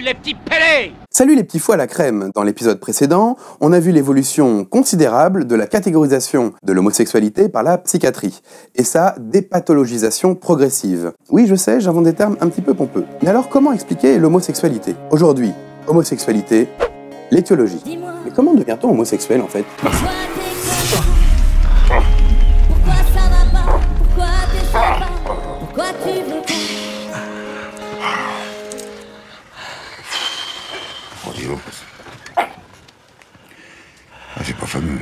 les petits pélés! Salut les petits fous à la crème. Dans l'épisode précédent, on a vu l'évolution considérable de la catégorisation de l'homosexualité par la psychiatrie, et sa dépathologisation progressive. Oui, je sais, j'invente des termes un petit peu pompeux. Mais alors, comment expliquer l'homosexualité? Aujourd'hui, homosexualité, l'étiologie. Mais comment devient-on homosexuel en fait? Pourquoi ça va pas? Pourquoi t'es sympa? Pourquoi tu veux pas? Oh, dis donc. C'est pas fameux.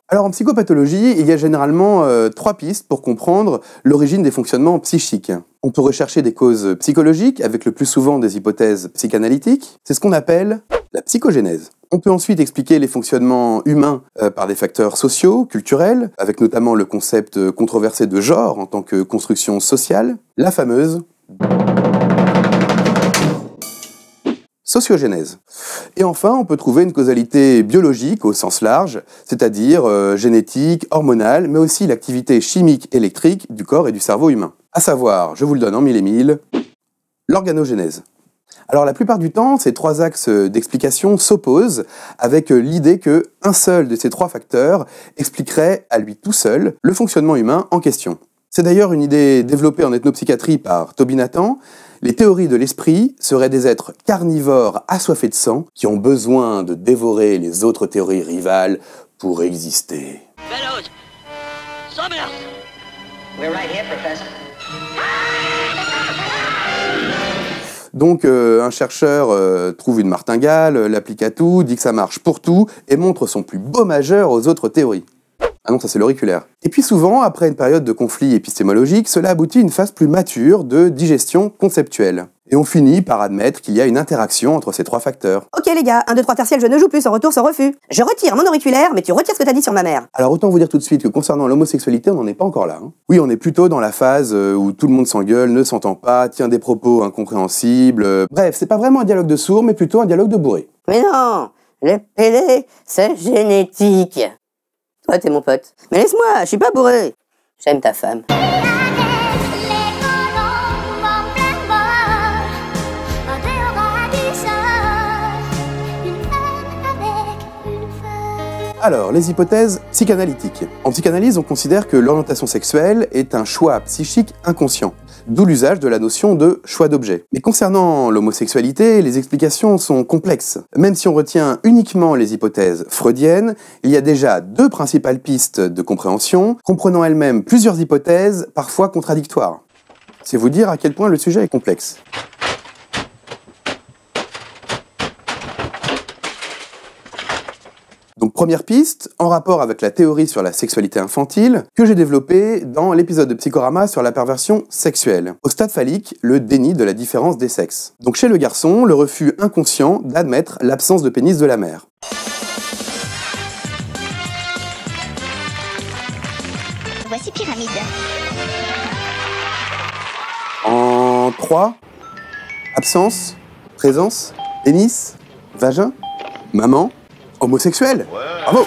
Alors en psychopathologie, il y a généralement 3 pistes pour comprendre l'origine des fonctionnements psychiques. On peut rechercher des causes psychologiques, avec le plus souvent des hypothèses psychanalytiques. C'est ce qu'on appelle la psychogénèse. On peut ensuite expliquer les fonctionnements humains par des facteurs sociaux, culturels, avec notamment le concept controversé de genre en tant que construction sociale, la fameuse sociogénèse. Et enfin, on peut trouver une causalité biologique au sens large, c'est-à-dire génétique, hormonale, mais aussi l'activité chimique électrique du corps et du cerveau humain. À savoir, je vous le donne en mille et mille, l'organogénèse. Alors la plupart du temps, ces 3 axes d'explication s'opposent avec l'idée que un seul de ces 3 facteurs expliquerait à lui tout seul le fonctionnement humain en question. C'est d'ailleurs une idée développée en ethnopsychiatrie par Toby Nathan. Les théories de l'esprit seraient des êtres carnivores assoiffés de sang qui ont besoin de dévorer les autres théories rivales pour exister. Fellows, Summers! We're right here, Professor. Donc un chercheur trouve une martingale, l'applique à tout, dit que ça marche pour tout et montre son plus beau majeur aux autres théories. Ah non, ça c'est l'auriculaire. Et puis souvent, après une période de conflit épistémologique, cela aboutit à une phase plus mature de digestion conceptuelle. Et on finit par admettre qu'il y a une interaction entre ces 3 facteurs. Ok les gars, 1, 2, 3 tertiel, je ne joue plus, en retour sans refus. Je retire mon auriculaire, mais tu retires ce que t'as dit sur ma mère. Alors autant vous dire tout de suite que concernant l'homosexualité, on n'en est pas encore là. Oui, on est plutôt dans la phase où tout le monde s'engueule, ne s'entend pas, tient des propos incompréhensibles. Bref, c'est pas vraiment un dialogue de sourds, mais plutôt un dialogue de bourrés. Mais non, le PD, c'est génétique. Toi, t'es mon pote. Mais laisse-moi, je suis pas bourré. J'aime ta femme. Alors, les hypothèses psychanalytiques. En psychanalyse, on considère que l'orientation sexuelle est un choix psychique inconscient, d'où l'usage de la notion de choix d'objet. Mais concernant l'homosexualité, les explications sont complexes. Même si on retient uniquement les hypothèses freudiennes, il y a déjà 2 principales pistes de compréhension, comprenant elles-mêmes plusieurs hypothèses, parfois contradictoires. C'est vous dire à quel point le sujet est complexe. Donc première piste, en rapport avec la théorie sur la sexualité infantile, que j'ai développée dans l'épisode de Psychorama sur la perversion sexuelle. Au stade phallique, le déni de la différence des sexes. Donc chez le garçon, le refus inconscient d'admettre l'absence de pénis de la mère. Voici Pyramide. En 3, absence, présence, pénis, vagin, maman, homosexuel. Bravo.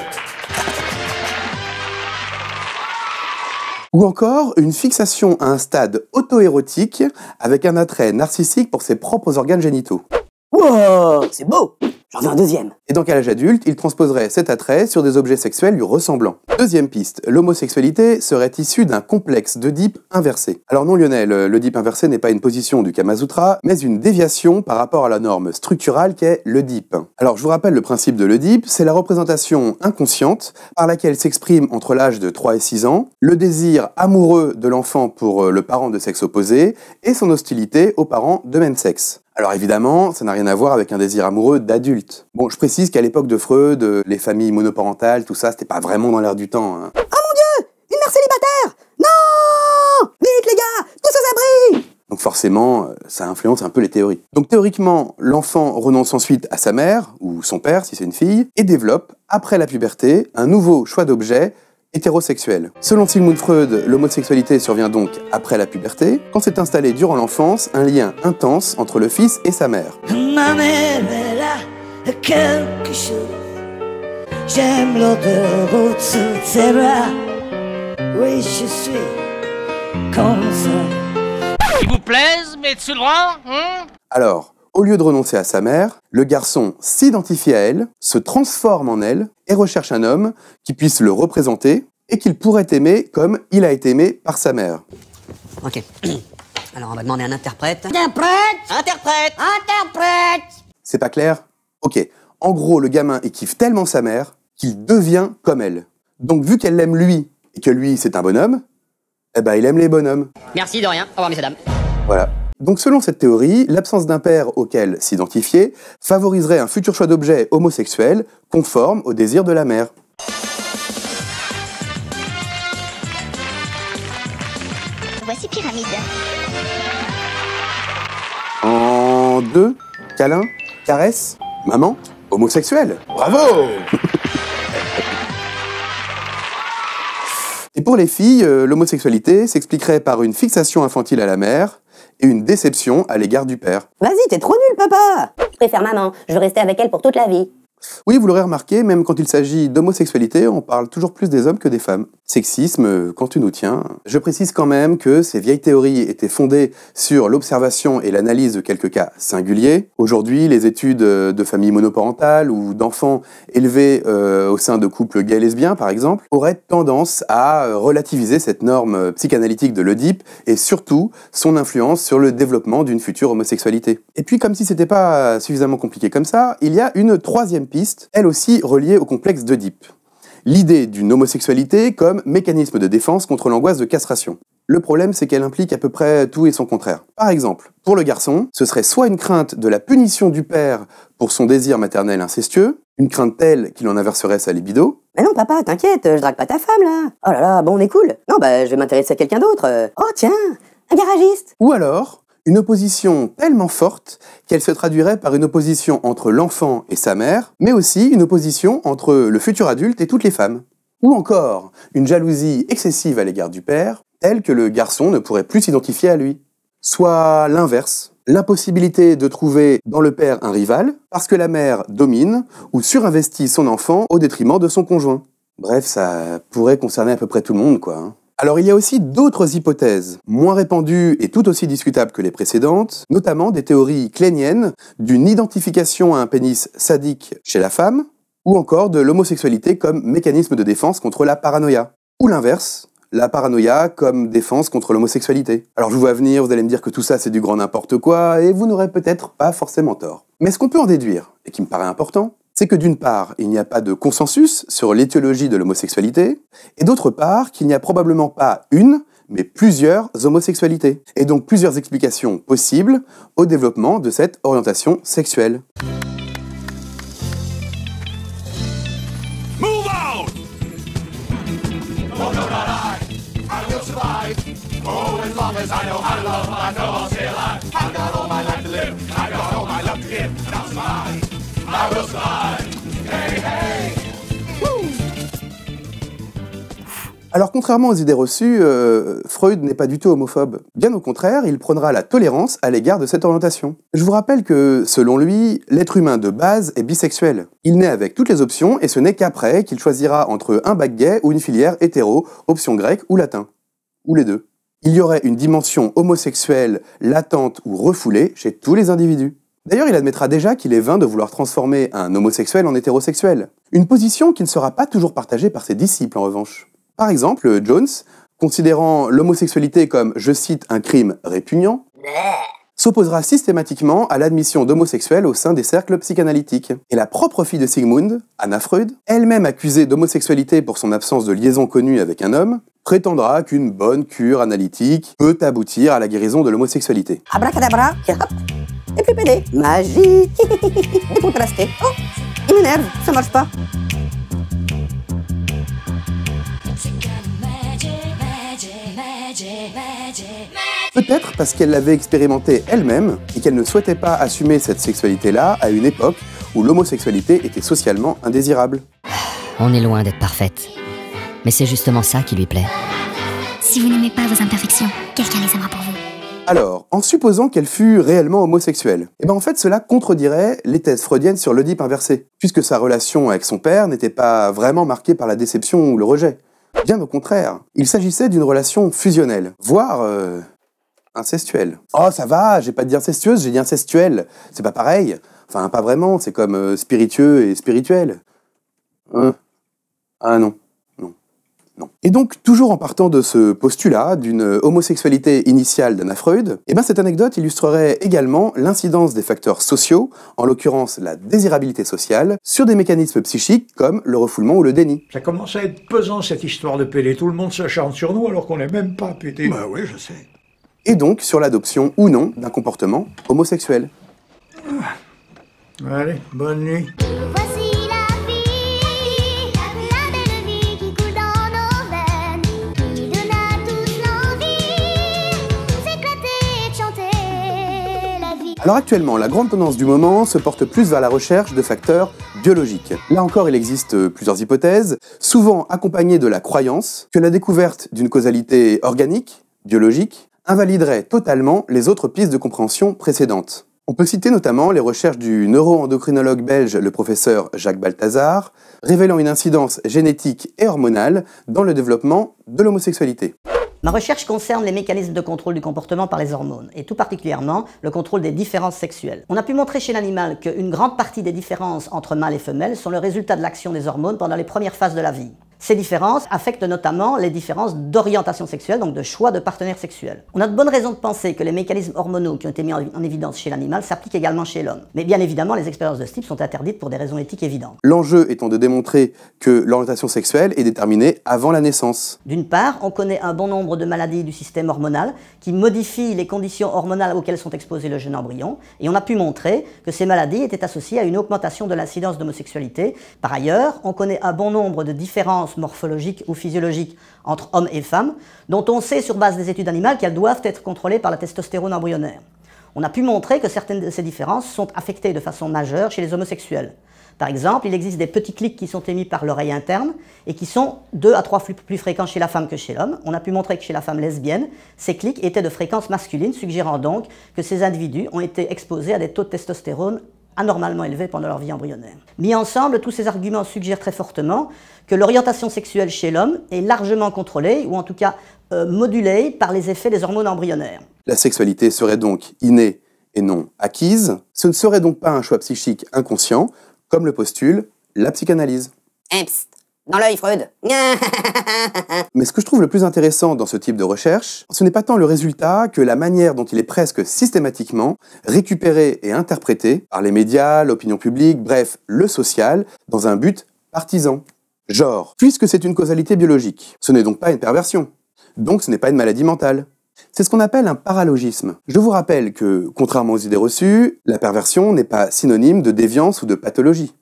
Ou encore une fixation à un stade auto-érotique avec un attrait narcissique pour ses propres organes génitaux. Wow, c'est beau. J'en veux un deuxième. Et donc à l'âge adulte, il transposerait cet attrait sur des objets sexuels lui ressemblant. Deuxième piste, l'homosexualité serait issue d'un complexe d'Oedipe inversé. Alors non Lionel, l'Oedipe inversé n'est pas une position du Kama Sutra, mais une déviation par rapport à la norme structurale qu'est l'Oedipe. Alors je vous rappelle le principe de l'Oedipe, c'est la représentation inconsciente par laquelle s'exprime entre l'âge de 3 et 6 ans le désir amoureux de l'enfant pour le parent de sexe opposé et son hostilité aux parents de même sexe. Alors évidemment, ça n'a rien à voir avec un désir amoureux d'adulte. Bon, je précise qu'à l'époque de Freud, les familles monoparentales, tout ça, c'était pas vraiment dans l'air du temps. Hein. Oh mon Dieu, une mère célibataire. Non. Vite les gars, tous aux abris. Donc forcément, ça influence un peu les théories. Donc théoriquement, l'enfant renonce ensuite à sa mère, ou son père si c'est une fille, et développe, après la puberté, un nouveau choix d'objet hétérosexuel. Selon Sigmund Freud, l'homosexualité survient donc après la puberté, quand s'est installé durant l'enfance un lien intense entre le fils et sa mère. Ma mère est là, quelque chose. J'aime l'odeur au-dessous de ses bras. Oui, je suis comme ça. Qui vous plaise, mes dessus droits, hein? Alors, au lieu de renoncer à sa mère, le garçon s'identifie à elle, se transforme en elle et recherche un homme qui puisse le représenter et qu'il pourrait aimer comme il a été aimé par sa mère. Ok. Alors on va demander un interprète. Interprète! C'est pas clair? Ok. En gros, le gamin il kiffe tellement sa mère qu'il devient comme elle. Donc vu qu'elle l'aime lui et que lui c'est un bonhomme, eh ben il aime les bonhommes. Merci de rien. Au revoir, messieurs, dames. Voilà. Donc selon cette théorie, l'absence d'un père auquel s'identifier favoriserait un futur choix d'objet homosexuel conforme au désir de la mère. Voici Pyramide. En 2, câlin, caresse, maman, homosexuel. Bravo! Et pour les filles, l'homosexualité s'expliquerait par une fixation infantile à la mère et une déception à l'égard du père. Vas-y, t'es trop nul, papa. Je préfère maman, je veux rester avec elle pour toute la vie. Oui, vous l'aurez remarqué, même quand il s'agit d'homosexualité, on parle toujours plus des hommes que des femmes. Sexisme, quand tu nous tiens. Je précise quand même que ces vieilles théories étaient fondées sur l'observation et l'analyse de quelques cas singuliers. Aujourd'hui, les études de familles monoparentales ou d'enfants élevés au sein de couples gays et lesbiens, par exemple, auraient tendance à relativiser cette norme psychanalytique de l'Oedipe et surtout son influence sur le développement d'une future homosexualité. Et puis, comme si c'était pas suffisamment compliqué comme ça, il y a une troisième piste, elle aussi reliée au complexe d'Oedipe. L'idée d'une homosexualité comme mécanisme de défense contre l'angoisse de castration. Le problème, c'est qu'elle implique à peu près tout et son contraire. Par exemple, pour le garçon, ce serait soit une crainte de la punition du père pour son désir maternel incestueux, une crainte telle qu'il en inverserait sa libido. Mais non, papa, t'inquiète, je drague pas ta femme, là. Oh là là, bon, on est cool. Non, bah, je vais m'intéresser à quelqu'un d'autre. Oh, tiens, un garagiste. Ou alors, une opposition tellement forte qu'elle se traduirait par une opposition entre l'enfant et sa mère, mais aussi une opposition entre le futur adulte et toutes les femmes. Ou encore, une jalousie excessive à l'égard du père, telle que le garçon ne pourrait plus s'identifier à lui. Soit l'inverse, l'impossibilité de trouver dans le père un rival, parce que la mère domine ou surinvestit son enfant au détriment de son conjoint. Bref, ça pourrait concerner à peu près tout le monde, quoi. Alors il y a aussi d'autres hypothèses, moins répandues et tout aussi discutables que les précédentes, notamment des théories kleiniennes d'une identification à un pénis sadique chez la femme, ou encore de l'homosexualité comme mécanisme de défense contre la paranoïa. Ou l'inverse, la paranoïa comme défense contre l'homosexualité. Alors je vous vois venir, vous allez me dire que tout ça c'est du grand n'importe quoi, et vous n'aurez peut-être pas forcément tort. Mais ce qu'on peut en déduire, et qui me paraît important, c'est que d'une part, il n'y a pas de consensus sur l'étiologie de l'homosexualité, et d'autre part, qu'il n'y a probablement pas une, mais plusieurs homosexualités, et donc plusieurs explications possibles au développement de cette orientation sexuelle. Move on! Alors contrairement aux idées reçues, Freud n'est pas du tout homophobe. Bien au contraire, il prônera la tolérance à l'égard de cette orientation. Je vous rappelle que, selon lui, l'être humain de base est bisexuel. Il naît avec toutes les options et ce n'est qu'après qu'il choisira entre un bac gay ou une filière hétéro, option grecque ou latin. Ou les deux. Il y aurait une dimension homosexuelle latente ou refoulée chez tous les individus. D'ailleurs, il admettra déjà qu'il est vain de vouloir transformer un homosexuel en hétérosexuel. Une position qui ne sera pas toujours partagée par ses disciples, en revanche. Par exemple, Jones, considérant l'homosexualité comme, je cite, un crime répugnant, s'opposera systématiquement à l'admission d'homosexuels au sein des cercles psychanalytiques. Et la propre fille de Sigmund, Anna Freud, elle-même accusée d'homosexualité pour son absence de liaison connue avec un homme, prétendra qu'une bonne cure analytique peut aboutir à la guérison de l'homosexualité. Abracadabra, hop, et puis pédé. Magie, décontrasté. Oh, il m'énerve, ça marche pas. Peut-être parce qu'elle l'avait expérimenté elle-même et qu'elle ne souhaitait pas assumer cette sexualité-là à une époque où l'homosexualité était socialement indésirable. On est loin d'être parfaite. Mais c'est justement ça qui lui plaît. Si vous n'aimez pas vos imperfections, quelqu'un les aimera pour vous. Alors, en supposant qu'elle fût réellement homosexuelle, en fait cela contredirait les thèses freudiennes sur l'Oedipe inversé, puisque sa relation avec son père n'était pas vraiment marquée par la déception ou le rejet. Bien au contraire, il s'agissait d'une relation fusionnelle, voire Incestuelle. Oh, ça va, j'ai pas dit incestueuse, j'ai dit incestuelle. C'est pas pareil. Enfin, pas vraiment, c'est comme spiritueux et spirituel. Ah non. Non. Et donc, toujours en partant de ce postulat d'une homosexualité initiale d'Anna Freud, cette anecdote illustrerait également l'incidence des facteurs sociaux, en l'occurrence la désirabilité sociale, sur des mécanismes psychiques comme le refoulement ou le déni. Ça commence à être pesant cette histoire de pédé. Tout le monde s'acharne sur nous alors qu'on n'est même pas pédé. Bah oui, je sais. Et donc sur l'adoption ou non d'un comportement homosexuel. Allez, bonne nuit. Voici la vie, la belle vie qui coule dans nos veines, qui donne à tous l'envie de s'éclater et de chanter la vie. Alors actuellement, la grande tendance du moment se porte plus vers la recherche de facteurs biologiques. Là encore, il existe plusieurs hypothèses, souvent accompagnées de la croyance que la découverte d'une causalité organique, biologique, invaliderait totalement les autres pistes de compréhension précédentes. On peut citer notamment les recherches du neuroendocrinologue belge, le professeur Jacques Balthazar, révélant une incidence génétique et hormonale dans le développement de l'homosexualité. Ma recherche concerne les mécanismes de contrôle du comportement par les hormones, et tout particulièrement le contrôle des différences sexuelles. On a pu montrer chez l'animal qu'une grande partie des différences entre mâles et femelles sont le résultat de l'action des hormones pendant les premières phases de la vie. Ces différences affectent notamment les différences d'orientation sexuelle, donc de choix de partenaire sexuel. On a de bonnes raisons de penser que les mécanismes hormonaux qui ont été mis en évidence chez l'animal s'appliquent également chez l'homme. Mais bien évidemment, les expériences de ce type sont interdites pour des raisons éthiques évidentes. L'enjeu étant de démontrer que l'orientation sexuelle est déterminée avant la naissance. D'une part, on connaît un bon nombre de maladies du système hormonal qui modifient les conditions hormonales auxquelles sont exposés le jeune embryon, et on a pu montrer que ces maladies étaient associées à une augmentation de l'incidence d'homosexualité. Par ailleurs, on connaît un bon nombre de différences morphologiques ou physiologiques entre hommes et femmes, dont on sait sur base des études animales qu'elles doivent être contrôlées par la testostérone embryonnaire. On a pu montrer que certaines de ces différences sont affectées de façon majeure chez les homosexuels. Par exemple, il existe des petits clics qui sont émis par l'oreille interne et qui sont 2 à 3 fois plus fréquents chez la femme que chez l'homme. On a pu montrer que chez la femme lesbienne, ces clics étaient de fréquence masculine, suggérant donc que ces individus ont été exposés à des taux de testostérone anormalement élevés pendant leur vie embryonnaire. Mis ensemble, tous ces arguments suggèrent très fortement que l'orientation sexuelle chez l'homme est largement contrôlée, ou en tout cas modulée par les effets des hormones embryonnaires. La sexualité serait donc innée et non acquise. Ce ne serait donc pas un choix psychique inconscient, comme le postule la psychanalyse. Psst, dans l'œil, Freud. Mais ce que je trouve le plus intéressant dans ce type de recherche, ce n'est pas tant le résultat que la manière dont il est presque systématiquement récupéré et interprété par les médias, l'opinion publique, bref, le social, dans un but partisan. Genre, puisque c'est une causalité biologique, ce n'est donc pas une perversion. Donc ce n'est pas une maladie mentale. C'est ce qu'on appelle un paralogisme. Je vous rappelle que, contrairement aux idées reçues, la perversion n'est pas synonyme de déviance ou de pathologie.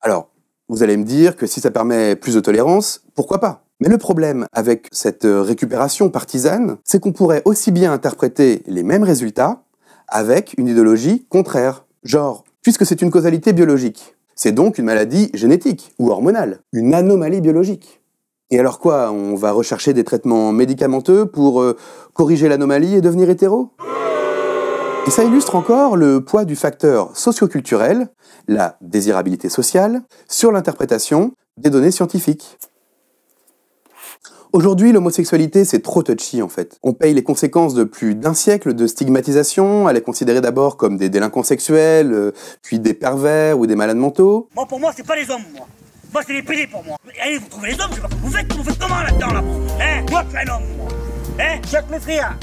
Alors, vous allez me dire que si ça permet plus de tolérance, pourquoi pas? Mais le problème avec cette récupération partisane, c'est qu'on pourrait aussi bien interpréter les mêmes résultats avec une idéologie contraire. Genre, puisque c'est une causalité biologique, c'est donc une maladie génétique ou hormonale, une anomalie biologique. Et alors quoi, on va rechercher des traitements médicamenteux pour corriger l'anomalie et devenir hétéro? Et ça illustre encore le poids du facteur socio-culturel, la désirabilité sociale, sur l'interprétation des données scientifiques. Aujourd'hui, l'homosexualité, c'est trop touchy en fait. On paye les conséquences de plus d'un siècle de stigmatisation, elle est considérée d'abord comme des délinquants sexuels, puis des pervers ou des malades mentaux. Moi, pour moi, c'est pas les hommes, moi. Moi, c'est les pédés pour moi. Allez, vous trouvez les hommes, je sais pas. Vous faites comment là-dedans, là? Hein? Moi, je suis un homme, moi. Hein? Jacques mes frères.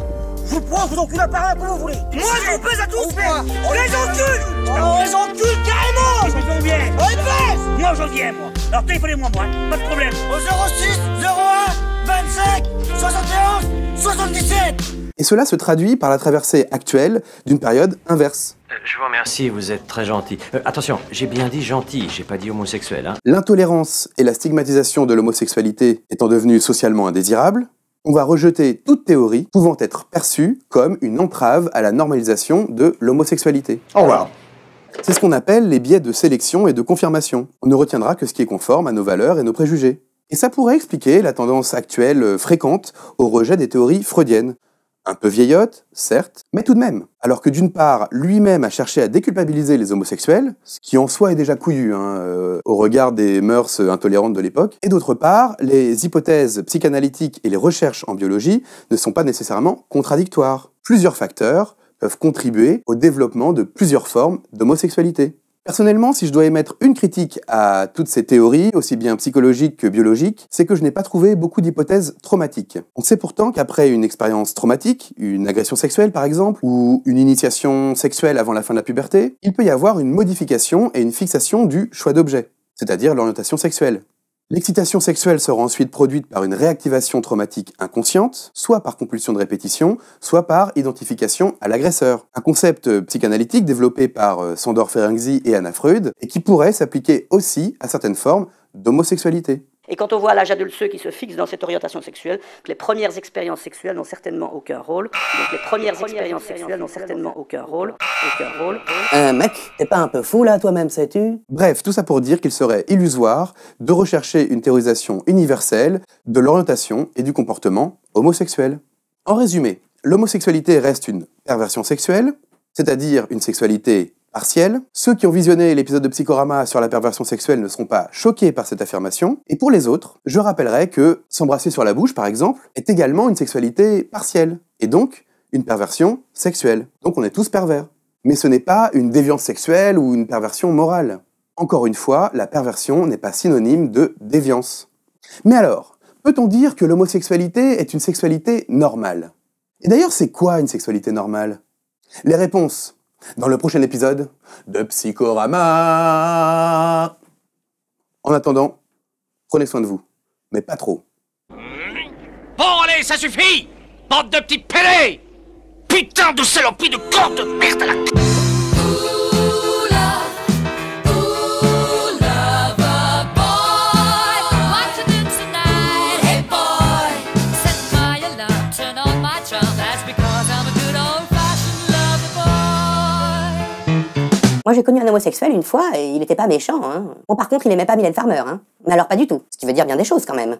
Je vous prends, vous encule appareil comme vous voulez. Moi, je vous pèse à tous, frère. On les encule. On les encule carrément. Ils sont bien. On les pèse. Moi, j'en viens, moi. Alors, téléphonez-moi, moi. Pas de problème. Au 06 01 25 71 77. Et cela se traduit par la traversée actuelle d'une période inverse. Je vous remercie, vous êtes très gentil. Attention, j'ai bien dit gentil, j'ai pas dit homosexuel. Hein. L'intolérance et la stigmatisation de l'homosexualité étant devenues socialement indésirables, on va rejeter toute théorie pouvant être perçue comme une entrave à la normalisation de l'homosexualité. Oh wow. C'est ce qu'on appelle les biais de sélection et de confirmation. On ne retiendra que ce qui est conforme à nos valeurs et nos préjugés. Et ça pourrait expliquer la tendance actuelle fréquente au rejet des théories freudiennes. Un peu vieillotte, certes, mais tout de même. Alors que d'une part, lui-même a cherché à déculpabiliser les homosexuels, ce qui en soi est déjà couillu au regard des mœurs intolérantes de l'époque, et d'autre part, les hypothèses psychanalytiques et les recherches en biologie ne sont pas nécessairement contradictoires. Plusieurs facteurs peuvent contribuer au développement de plusieurs formes d'homosexualité. Personnellement, si je dois émettre une critique à toutes ces théories, aussi bien psychologiques que biologiques, c'est que je n'ai pas trouvé beaucoup d'hypothèses traumatiques. On sait pourtant qu'après une expérience traumatique, une agression sexuelle par exemple, ou une initiation sexuelle avant la fin de la puberté, il peut y avoir une modification et une fixation du choix d'objet, c'est-à-dire l'orientation sexuelle. L'excitation sexuelle sera ensuite produite par une réactivation traumatique inconsciente, soit par compulsion de répétition, soit par identification à l'agresseur. Un concept psychanalytique développé par Sándor Ferenczi et Anna Freud, et qui pourrait s'appliquer aussi à certaines formes d'homosexualité. Et quand on voit à l'âge adulte ceux qui se fixent dans cette orientation sexuelle, les premières expériences sexuelles n'ont certainement aucun rôle. Donc les premières expériences sexuelles n'ont certainement aucun rôle. Mec, t'es pas un peu fou là toi-même, sais-tu? Bref, tout ça pour dire qu'il serait illusoire de rechercher une théorisation universelle de l'orientation et du comportement homosexuel. En résumé, l'homosexualité reste une perversion sexuelle, c'est-à-dire une sexualité partielle. Ceux qui ont visionné l'épisode de Psychorama sur la perversion sexuelle ne seront pas choqués par cette affirmation. Et pour les autres, je rappellerai que s'embrasser sur la bouche, par exemple, est également une sexualité partielle, et donc une perversion sexuelle. Donc on est tous pervers. Mais ce n'est pas une déviance sexuelle ou une perversion morale. Encore une fois, la perversion n'est pas synonyme de déviance. Mais alors, peut-on dire que l'homosexualité est une sexualité normale? Et d'ailleurs, c'est quoi une sexualité normale? Les réponses dans le prochain épisode de Psychorama. En attendant, prenez soin de vous, mais pas trop. Bon, allez, ça suffit! Bande de petits pélés! Putain de saloperie de corps de merde à la... Moi j'ai connu un homosexuel une fois et il était pas méchant, hein. Bon par contre il aimait pas Mylène Farmer, hein. Mais alors pas du tout, ce qui veut dire bien des choses quand même.